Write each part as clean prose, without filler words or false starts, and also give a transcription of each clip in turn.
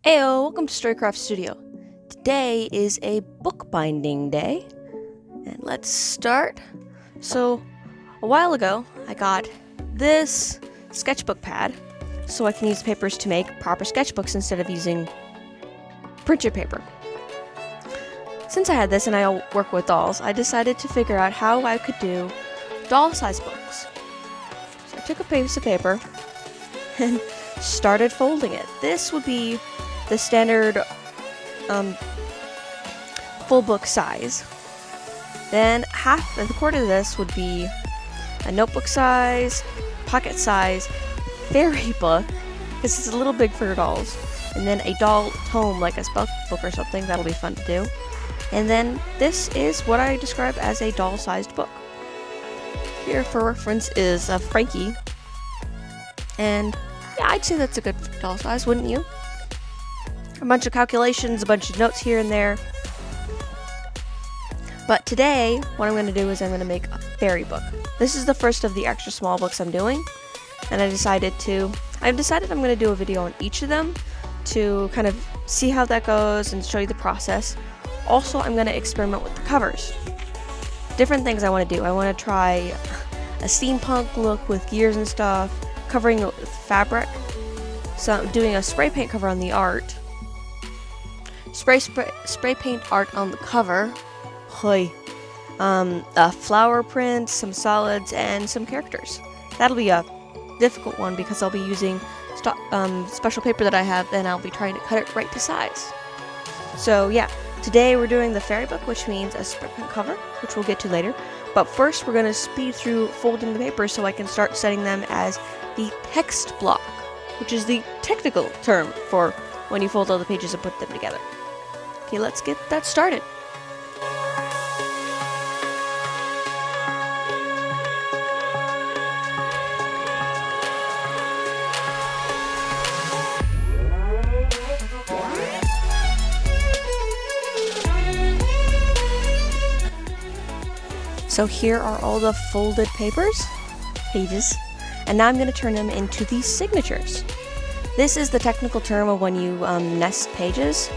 Heyo, welcome to Storycraft Studio. Today is a bookbinding day, and let's start. So, a while ago, I got this sketchbook pad, so I can use papers to make proper sketchbooks instead of using printer paper. Since I had this and I work with dolls, I decided to figure out how I could do doll-sized books. So I took a piece of paper and started folding it. This would be the standard full book size. Then half and a quarter of this would be a notebook size, pocket size, fairy book, because it's a little big for dolls. And then a doll tome, like a spell book or something, that'll be fun to do. And then this is what I describe as a doll-sized book. Here for reference is a Frankie. And yeah, I'd say that's a good doll size, wouldn't you? A bunch of calculations, a bunch of notes here and there. But today, what I'm going to do is I'm going to make a fairy book. This is the first of the extra small books I'm doing. And I've decided I'm going to do a video on each of them to kind of see how that goes and show you the process. Also, I'm going to experiment with the covers. Different things I want to do. I want to try a steampunk look with gears and stuff, covering it with fabric. So doing a spray paint cover on the art. Spray paint art on the cover. Hoi. A flower print, some solids, and some characters. That'll be a difficult one because I'll be using special paper that I have, and I'll be trying to cut it right to size. So yeah, today we're doing the fairy book, which means a spray paint cover, which we'll get to later. But first, we're going to speed through folding the paper so I can start setting them as the text block, which is the technical term for when you fold all the pages and put them together. Okay, let's get that started. So here are all the folded pages, and now I'm going to turn them into these signatures. This is the technical term of when you nest pages.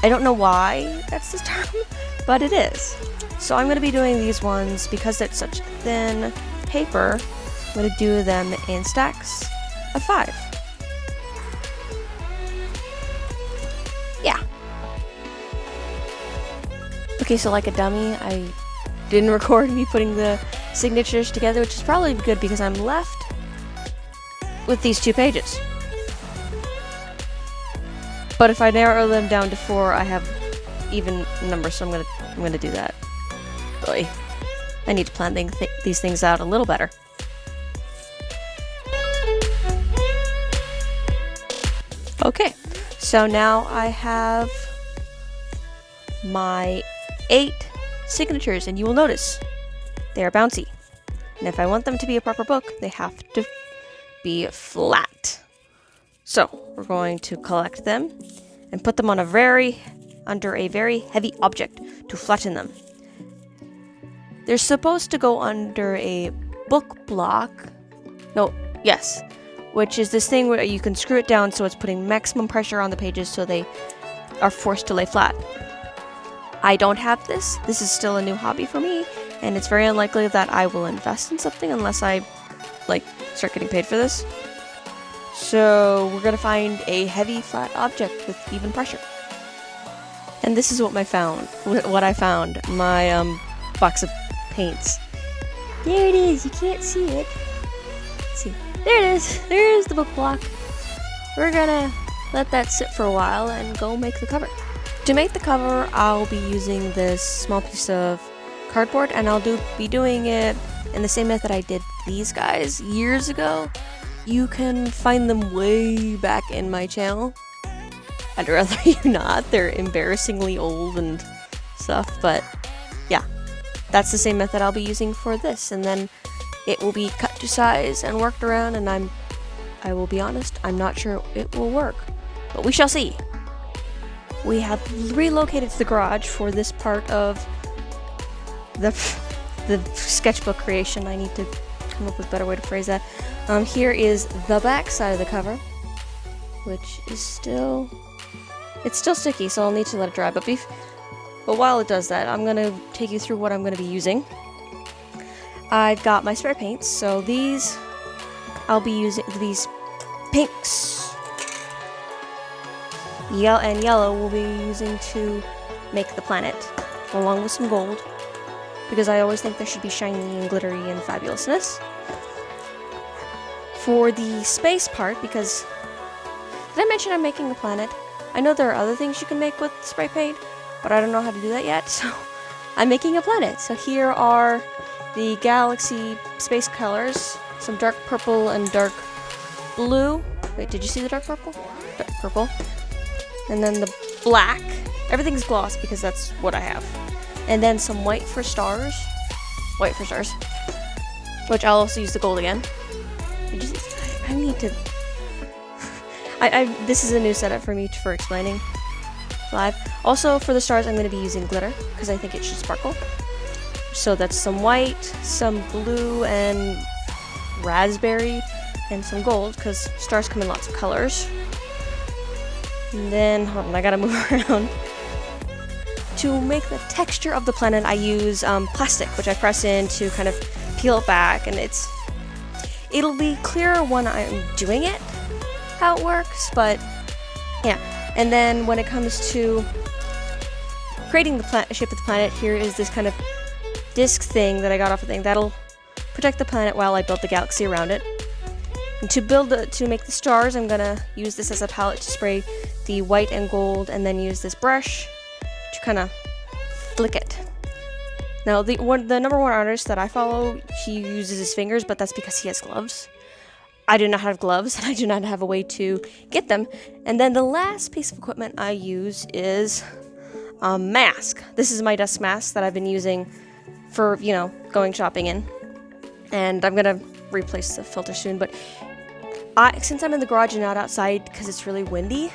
I don't know why that's the term, but it is. So I'm going to be doing these ones because it's such thin paper. I'm going to do them in stacks of 5. Yeah. Okay, so like a dummy, I didn't record me putting the signatures together, which is probably good because I'm left with these 2 pages. But if I narrow them down to 4, I have even numbers, so I'm gonna do that. Boy, I need to plan these things out a little better. Okay, so now I have my 8 signatures, and you will notice they are bouncy. And if I want them to be a proper book, they have to be flat. So we're going to collect them and put them on under a very heavy object to flatten them. They're supposed to go under a book block. Which is this thing where you can screw it down so it's putting maximum pressure on the pages so they are forced to lay flat. I don't have this. This is still a new hobby for me, and it's very unlikely that I will invest in something unless I start getting paid for this. So we're gonna find a heavy flat object with even pressure. And this is what I found. My box of paints. There it is. You can't see it. Let's see. There it is. There's the book block. We're gonna let that sit for a while and go make the cover. To make the cover, I'll be using this small piece of cardboard, and I'll be doing it in the same method I did these guys years ago. You can find them way back in my channel. I'd rather you not. They're embarrassingly old and stuff, but yeah. That's the same method I'll be using for this, and then it will be cut to size and worked around, and I will be honest, I'm not sure it will work, but we shall see. We have relocated to the garage for this part of the sketchbook creation. I need to. come up with a better way to phrase that. Here is the back side of the cover. which is still... It's still sticky, so I'll need to let it dry. But while it does that, I'm going to take you through what I'm going to be using. I've got my spray paints, so these... I'll be using these pinks. Yellow we'll be using to make the planet, along with some gold, because I always think there should be shiny and glittery and fabulousness. For the space part, because... Did I mention I'm making a planet? I know there are other things you can make with spray paint, but I don't know how to do that yet, so I'm making a planet. So here are the galaxy space colors, some dark purple and dark blue. Wait, did you see the dark purple? Dark purple. And then the black. Everything's gloss because that's what I have. And then some white for stars. White for stars. Which I'll also use the gold again. I need to... This is a new setup for me for explaining live. Also, for the stars, I'm going to be using glitter because I think it should sparkle. So that's some white, some blue, and raspberry, and some gold because stars come in lots of colors. And then, hold on, I gotta move around. To make the texture of the planet, I use plastic, which I press in to kind of peel it back, and it'll be clearer when I'm doing it, how it works, but yeah. And then when it comes to creating the shape of the planet, here is this kind of disc thing that I got off a thing that'll protect the planet while I build the galaxy around it. And to make the stars, I'm gonna use this as a palette to spray the white and gold, and then use this brush to kind of flick it. Now, the number one artist that I follow, he uses his fingers, but that's because he has gloves. I do not have gloves, and I do not have a way to get them. And then the last piece of equipment I use is a mask. This is my dust mask that I've been using for, going shopping in. And I'm gonna replace the filter soon, but since I'm in the garage and not outside because it's really windy,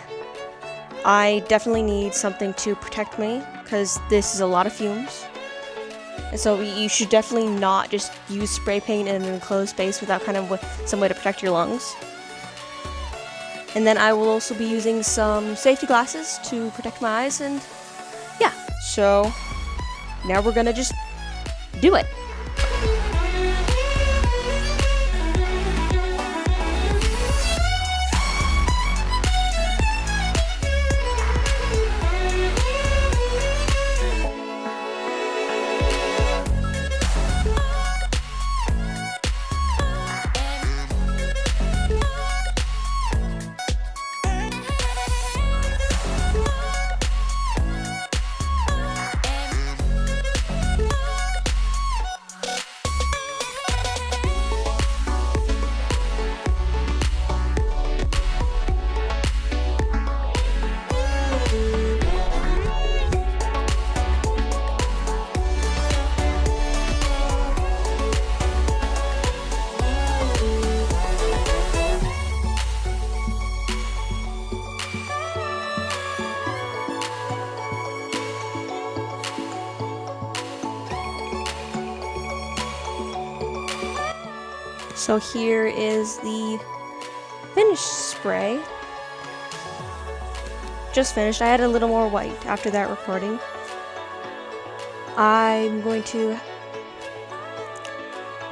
I definitely need something to protect me because this is a lot of fumes. And so you should definitely not just use spray paint in an enclosed space without kind of some way to protect your lungs. And then I will also be using some safety glasses to protect my eyes, and yeah, so now we're gonna just do it. So here is the finished spray. Just finished. I had a little more white after that recording. I'm going to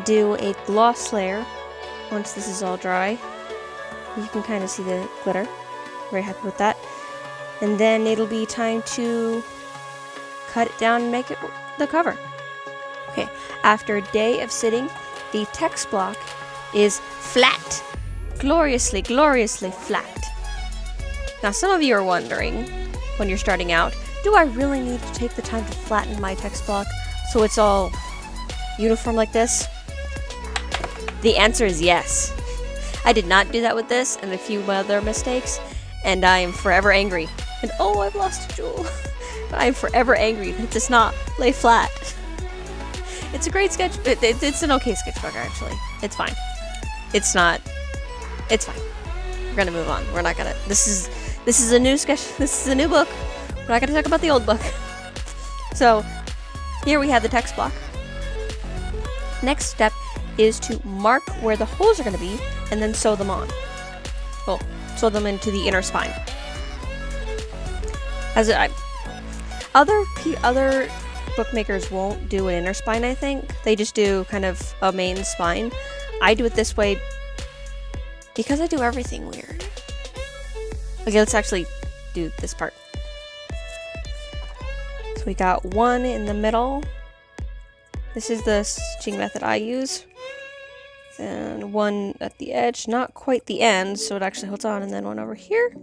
do a gloss layer once this is all dry. You can kind of see the glitter. Very happy with that. And then it'll be time to cut it down and make it the cover. Okay, after a day of sitting, the text block is flat. Gloriously, gloriously flat. Now, some of you are wondering, when you're starting out, do I really need to take the time to flatten my text block so it's all uniform like this? The answer is yes. I did not do that with this and a few other mistakes, and I am forever angry. And oh, I've lost a jewel. I am forever angry that it does not lay flat. It's a great sketch. It's an okay sketchbook, actually. It's fine. It's not. It's fine. We're gonna move on. We're not gonna. This is a new sketch. This is a new book. We're not gonna talk about the old book. So here we have the text block. Next step is to mark where the holes are gonna be and then sew them on. Well, sew them into the inner spine. Other bookmakers won't do an inner spine, I think. They just do kind of a main spine. I do it this way because I do everything weird. Okay, let's actually do this part. So we got one in the middle. This is the stitching method I use. And one at the edge, not quite the end, so it actually holds on, and then one over here.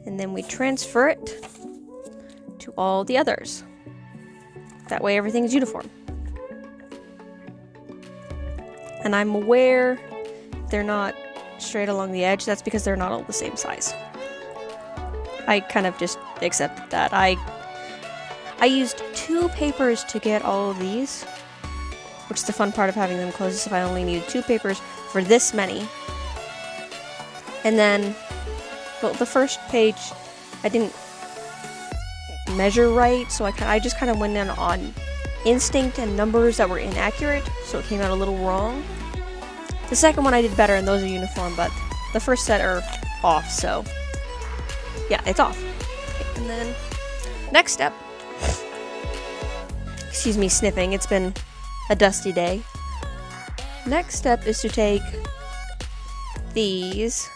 And then we transfer it to all the others. That way everything's uniform. And I'm aware they're not straight along the edge. That's because they're not all the same size. I kind of just accept that. I used 2 papers to get all of these, which is the fun part of having them closed, is if I only needed 2 papers for this many. And then, well, the first page, I didn't measure right, so I just kind of went in on instinct and numbers that were inaccurate, so it came out a little wrong. The second one I did better, and those are uniform, but the first set are off, so yeah, it's off. Okay, and then next step, excuse me sniffing, it's been a dusty day. Next step is to take these.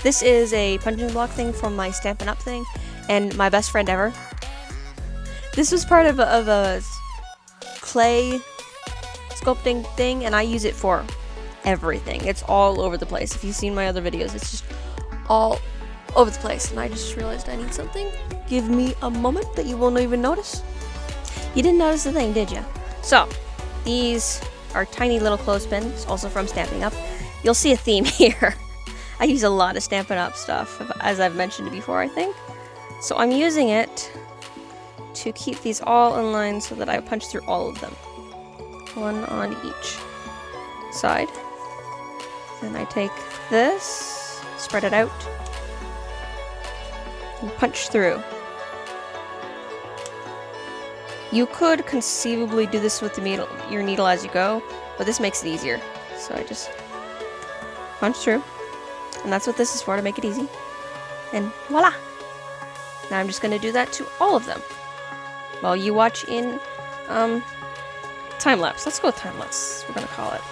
This is a punching block thing from my Stampin' Up thing, and my best friend ever. This was part of a clay sculpting thing, and I use it for everything. It's all over the place. If you've seen my other videos, it's just all over the place. And I just realized I need something. Give me a moment that you won't even notice. You didn't notice the thing, did you? So, these are tiny little clothespins, also from Stampin' Up. You'll see a theme here. I use a lot of Stampin' Up stuff, as I've mentioned before, I think. So I'm using it to keep these all in line so that I punch through all of them. One on each side. Then I take this, spread it out, and punch through. You could conceivably do this with your needle as you go, but this makes it easier. So I just punch through. And that's what this is for, to make it easy. And voila! Now I'm just going to do that to all of them while you watch in time-lapse. Let's go with time-lapse, we're going to call it.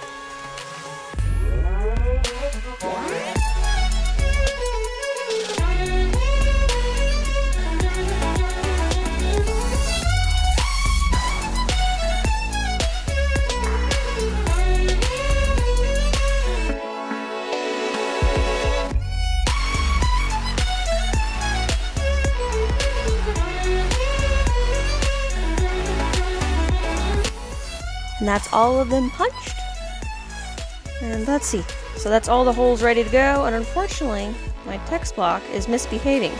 And that's all of them punched. And let's see. So that's all the holes ready to go. And unfortunately, my text block is misbehaving.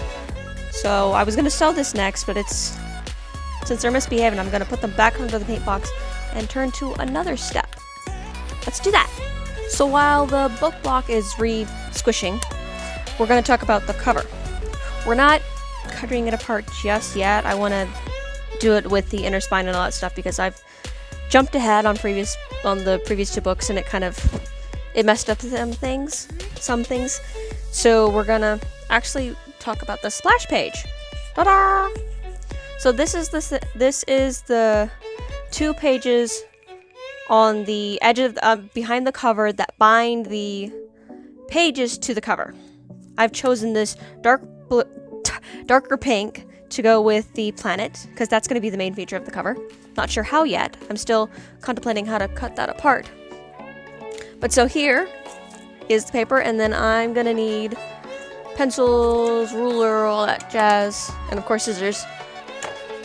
So I was going to sew this next, but since they're misbehaving, I'm going to put them back under the paint box and turn to another step. Let's do that. So while the book block is re-squishing, we're going to talk about the cover. We're not cutting it apart just yet. I want to do it with the inner spine and all that stuff because I've jumped ahead on the previous 2 books, and it messed up some things. So we're gonna actually talk about the splash page. Ta-da! So this is the 2 pages on the edge of behind the cover that bind the pages to the cover. I've chosen this darker pink to go with the planet, because that's going to be the main feature of the cover. Not sure how yet. I'm still contemplating how to cut that apart. But so here is the paper, and then I'm going to need pencils, ruler, all that jazz, and of course scissors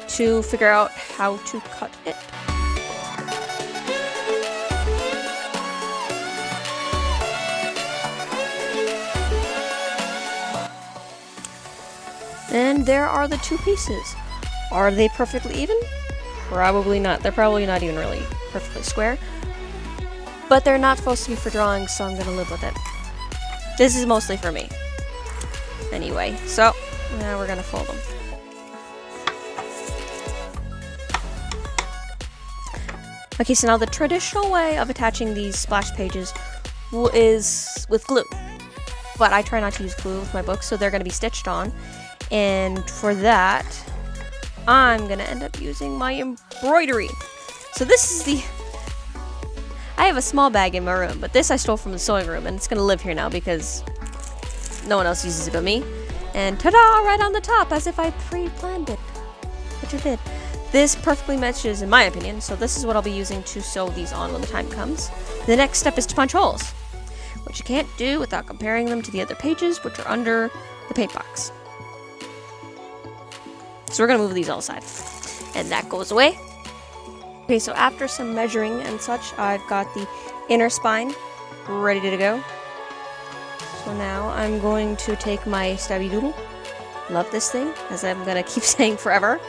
to figure out how to cut it. And there are the 2 pieces. Are they perfectly even? Probably not. They're probably not even really perfectly square. But they're not supposed to be for drawing, so I'm gonna live with it. This is mostly for me. Anyway, so now we're gonna fold them. Okay, so now the traditional way of attaching these splash pages is with glue. but I try not to use glue with my books, so they're going to be stitched on. And for that, I'm going to end up using my embroidery. So this is the... I have a small bag in my room, but this I stole from the sewing room, and it's going to live here now because no one else uses it but me. And ta-da! Right on the top, as if I pre-planned it. Which I did. This perfectly matches, in my opinion, so this is what I'll be using to sew these on when the time comes. The next step is to punch holes, which you can't do without comparing them to the other pages, which are under the paint box. So we're going to move these all aside. And that goes away. Okay, so after some measuring and such, I've got the inner spine ready to go. So now I'm going to take my stabby doodle. Love this thing, as I'm going to keep saying forever.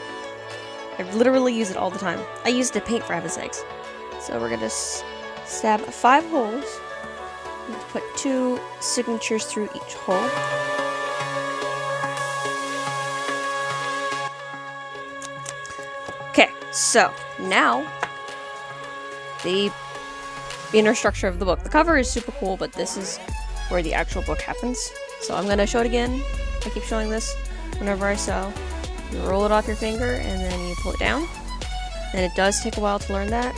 I literally use it all the time. I use it to paint, for heaven's sakes. So we're going to stab 5 holes. And put 2 signatures through each hole. Okay, so now the inner structure of the book. The cover is super cool, but this is where the actual book happens. So I'm going to show it again. I keep showing this whenever I sew. You roll it off your finger and then you pull it down. And it does take a while to learn that.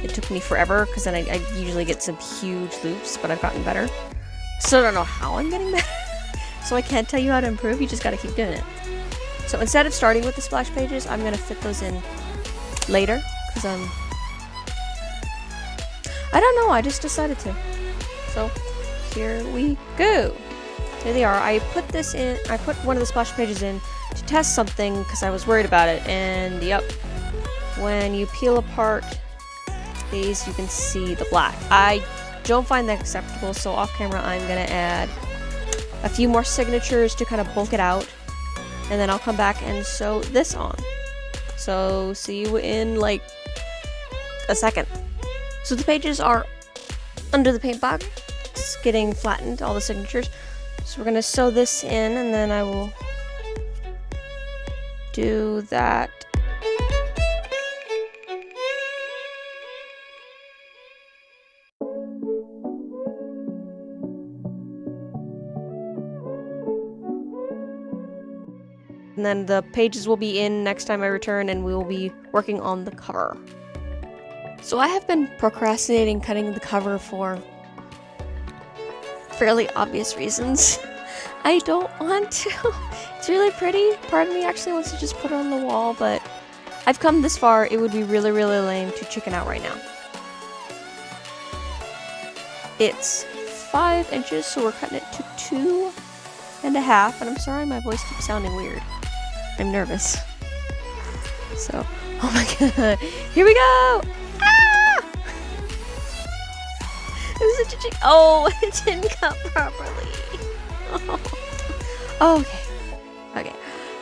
It took me forever because then I usually get some huge loops, but I've gotten better. Still don't know how I'm getting better. So I can't tell you how to improve, you just gotta keep doing it. So instead of starting with the splash pages, I'm gonna fit those in later because I don't know, I just decided to. So here we go. There they are. I put one of the splash pages in to test something because I was worried about it, and yep, when you peel apart these you can see the black. I don't find that acceptable, so off camera I'm gonna add a few more signatures to kind of bulk it out, and then I'll come back and sew this on. So see you in like a second. So the pages are under the paint box, it's getting flattened, all the signatures. So we're gonna sew this in, and then I will do that. And then the pages will be in next time I return, and we will be working on the cover. So I have been procrastinating cutting the cover for fairly obvious reasons. I don't want to. It's really pretty. Part of me actually wants to just put it on the wall, but I've come this far, it would be really, really lame to chicken out right now. It's 5 inches, so we're cutting it to 2.5, and I'm sorry my voice keeps sounding weird. I'm nervous. So, oh my god, here we go! Ah! It was such a chick. Oh, it didn't cut properly. Oh. Okay.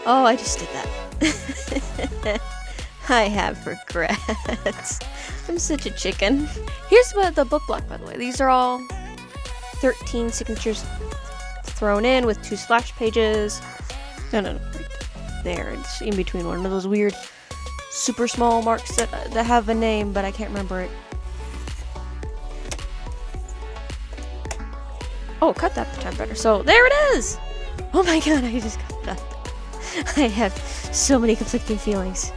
Oh, I just did that. I have regrets. I'm such a chicken. Here's the book block, by the way. These are all 13 signatures thrown in with 2 splash pages. No. Right there. It's in between one of those weird super small marks that have a name, but I can't remember it. Oh, cut that time better. So there it is! Oh my god, I just got that. I have so many conflicting feelings.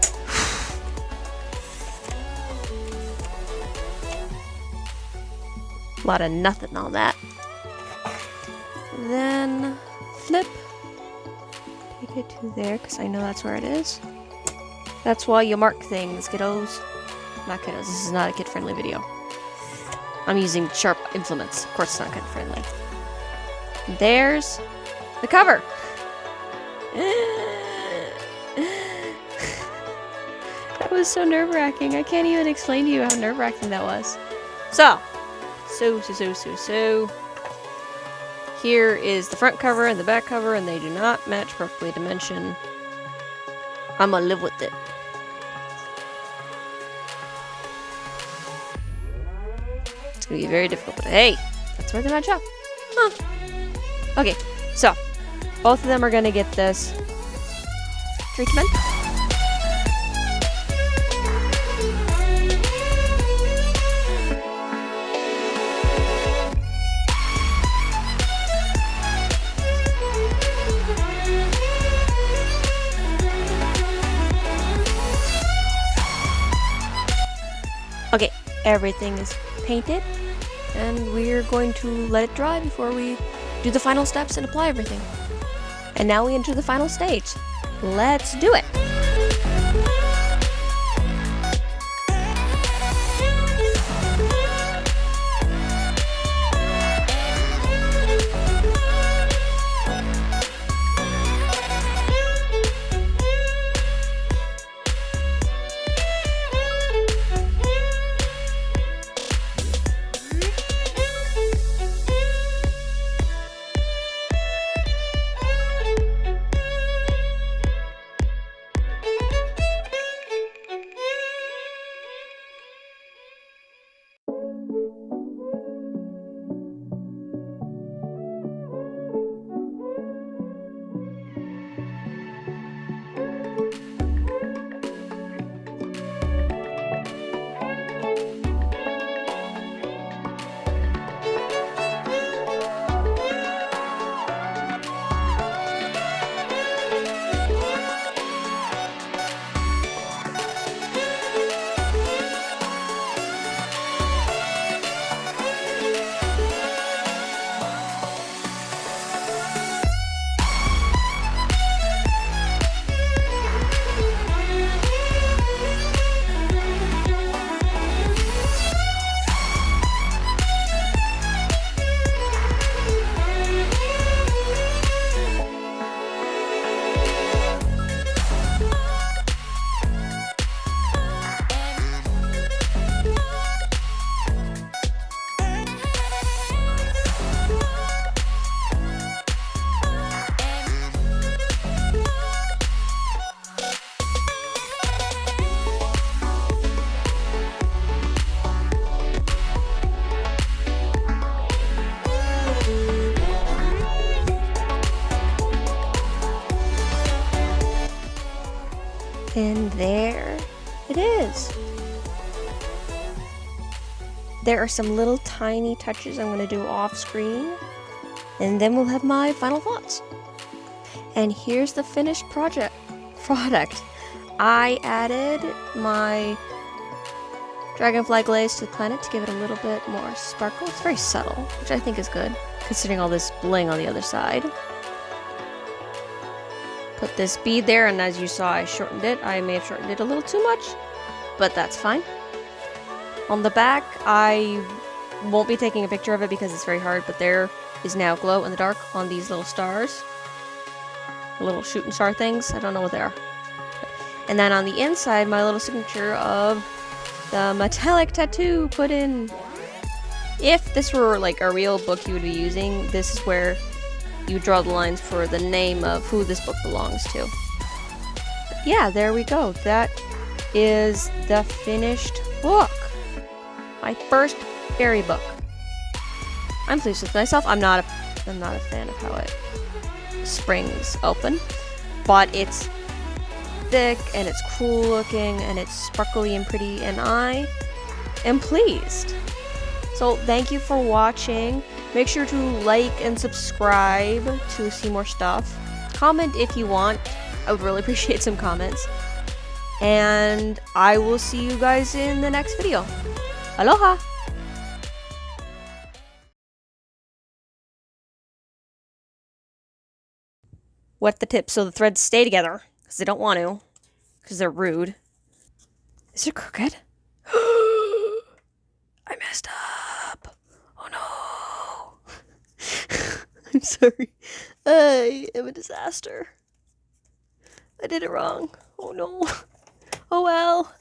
A lot of nothing on that. Then flip. Take it to there, because I know that's where it is. That's why you mark things, kiddos. Not kiddos, this is not a kid-friendly video. I'm using sharp implements. Of course it's not kid-friendly. There's the cover. That was so nerve-wracking. I can't even explain to you how nerve-wracking that was. So here is the front cover and the back cover, and they do not match perfectly dimension. I'm gonna live with it. It's gonna be very difficult, but hey, that's where they match up. Huh. Okay, so both of them are gonna get this treatment. Okay, everything is painted, and we're going to let it dry before we do the final steps and apply everything. And now we enter the final stage. Let's do it! And there it is. There are some little tiny touches I'm going to do off screen, and then we'll have my final thoughts. And here's the finished product. I added my dragonfly glaze to the planet to give it a little bit more sparkle. It's very subtle, which I think is good, considering all this bling on the other side. Put this bead there, and as you saw, I shortened it. I may have shortened it a little too much, but that's fine. On the back, I won't be taking a picture of it because it's very hard, but there is now glow in the dark on these little stars. The little shooting star things. I don't know what they are. And then on the inside, my little signature of the metallic tattoo put in. If this were like a real book you would be using, this is where you draw the lines for the name of who this book belongs to. But yeah, there we go. That is the finished book. My first fairy book. I'm pleased with myself. I'm not a fan of how it springs open, but it's thick and it's cool looking and it's sparkly and pretty, and I am pleased. So thank you for watching. Make sure to like and subscribe to see more stuff. Comment if you want. I would really appreciate some comments. And I will see you guys in the next video. Aloha! Wet the tips so the threads stay together, because they don't want to, because they're rude. Is it crooked? I messed up. Oh no. I'm sorry. I am a disaster. I did it wrong. Oh no. Oh well.